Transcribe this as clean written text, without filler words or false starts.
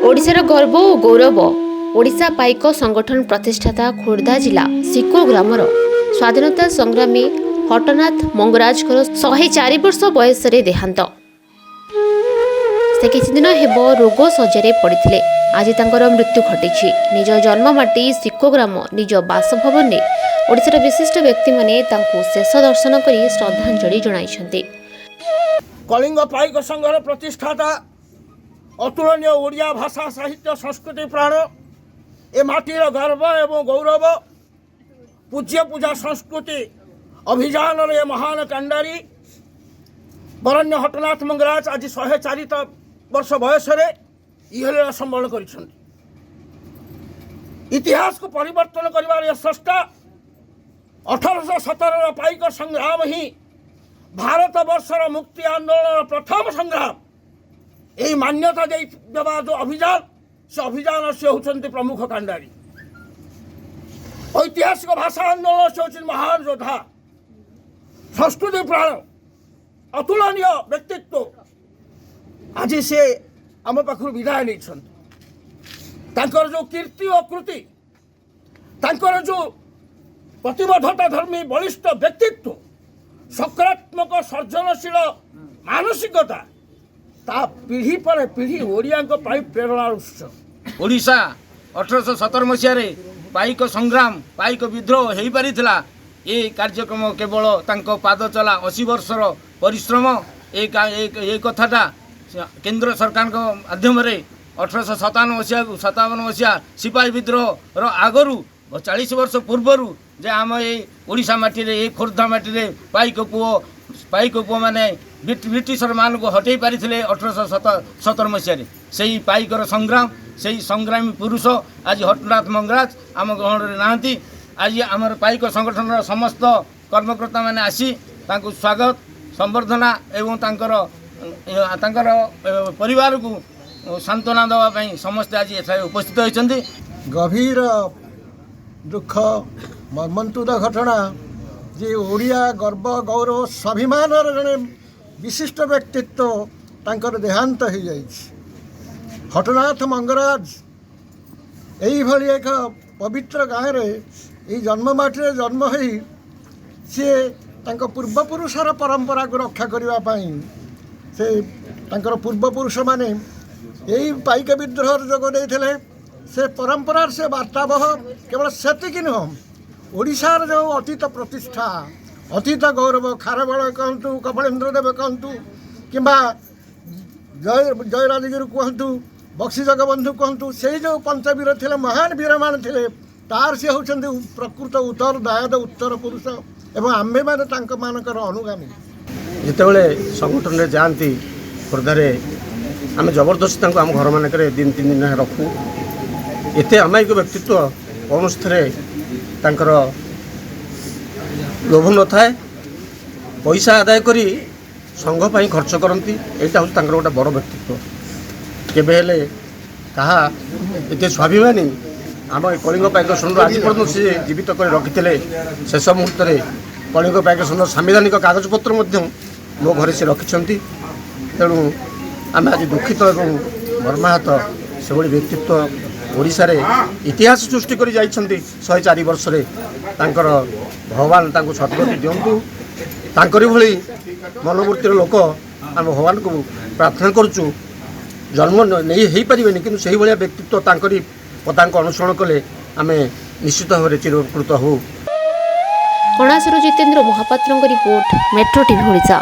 ओडिशार गर्व और गौरव ओडिशा पाइक संगठन प्रतिष्ठाता खोर्धा जिला सिको ग्रामर स्वाधीनता संग्रामी हटनाथ मंगराज 104 वर्ष बयस देहांत। से किछि दिन हेब रोग सज्जारे पड़िथिले। आज तांकर मृत्यु घटिछि। निज जन्ममाटी सिको ग्राम निज बासभवन में ओडिशार विशिष्ट व्यक्ति माने तांको शेष दर्शन करी श्रद्धांजलि जणाइछन्ते। कलिंग पाइक संघर प्रतिष्ठाता अतुलनीय ओडिया भाषा साहित्य संस्कृति प्राण ए माटीर गर्व एवं गौरव पूज्य पूजा संस्कृति अभियान ए महान कांडारी बरण्य हटनाथ मंगराज आज 104 वर्ष बयस इहलीला संबरण कर इतिहास को परिवर्तन कर स्रष्टा 1817 पाइक संग्राम ही भारत वर्षर मुक्ति आंदोलन प्रथम संग्राम यही मान्यता देवा जो अभियान से अभियान से होती प्रमुख कांडारी ऐतिहासिक भाषा आंदोलन से होती महान योद्धा संस्कृति प्राण अतुलनीय व्यक्तित्व आज से आम पाखु विदाय नहीं जो कीर्ति और कृति तांकर जो प्रतिबद्धता धर्मी बलिष्ठ व्यक्तित्व सकारात्मक सर्जनशील मानसिकता ता पीढ़ी पर पीढ़ी ओडिया प्रेरणा उत्स। ओडिशा 1817 मसीह पाइक संग्राम पाइक विद्रोह हो पारी ये कार्यक्रम केवल तांको पाद चला 80 वर्षर परिश्रम ये कथाटा केंद्र सरकार माध्यम 1857 मसीहा सिपाही विद्रोह आगरू 40 वर्ष पूर्वर जे आम ये ओडिशा माटी रे खोर्धा माटी रे पाइक पुओ माने ब्रिटिशर मान को हटई पारी 1817 मसीह से पाइकर संग्राम से संग्रामी पुरुष आज हटनाथ मंगराज आम गहण नहांती। आज आमर पाइक संगठन समस्त कर्मकर्ता माने आसी तांको स्वागत संबर्धना एवं तांकर परिवार को सांत्वना देवाई समस्ते आज एठारे उपस्थित होइछन्ति। गभीर दुख मर्मन्तुद घटना जे ओडिया गर्व गौरव स्वाभिमान जड़े विशिष्ट व्यक्तित्व तांकर देहांत हो जाइए। हटनाथ मंगराज यही भली एक पवित्र गाँव में जन्ममाटी जन्म हो सी पूर्वपुरुषर परंपरा को रक्षा करने से तांकर पूर्वपुरुष माने यही पाइक विद्रोह जोग देते से परंपरार से वार्तावह केवल सेतिक नुह ओडिशार जो अतीत प्रतिष्ठा अतीत गौरव खारबल कहतु कपिलेन्द्र देव कहतु किंबा जय राजगिरी कहतु बक्सी जगबंधु कहतु से जो पंचवीर थे महान वीर मान थे तार सी होती प्रकृत उत्तर दायद उत्तर पुरुष एवं आम्भे मैंने अनुगामी जितेबले संगठन में जाती खोर्धारे आम जबरदस्त आम घर मानक दिन 3 दिन रखू एत अमायिक व्यक्तित्व कौन थे लोभ न थाए पैसा आदाय करी संघ पर खर्च करती यहाँ हूँ गोटे बड़ व्यक्तित्व केबे हेले कहा एत स्वाभिमानी आम कलिंग पाइक संघ आज पर्यटन से जीवित कर रखी शेष मुहूर्त कलिंग पाइक संघ सांविधानिक कागजपत्र मो घर से रखिंट तेणु आम आज दुखित और मर्माहत से व्यक्तित्व ओडिशा रे इतिहास सृष्टि कर 104 वर्ष भगवान सद्गति दिंतु तांकरी भली मनोवृत्तिर लोक आम भगवान को प्रार्थना करुचु जन्म नहीं हो पारे कि से भाया व्यक्तित्व तांकरी पदांक अनुसरण कले आम निश्चित भाव चिरकृत हो। कणासुर Jitendra Mahapatra report Metro TV Odisha.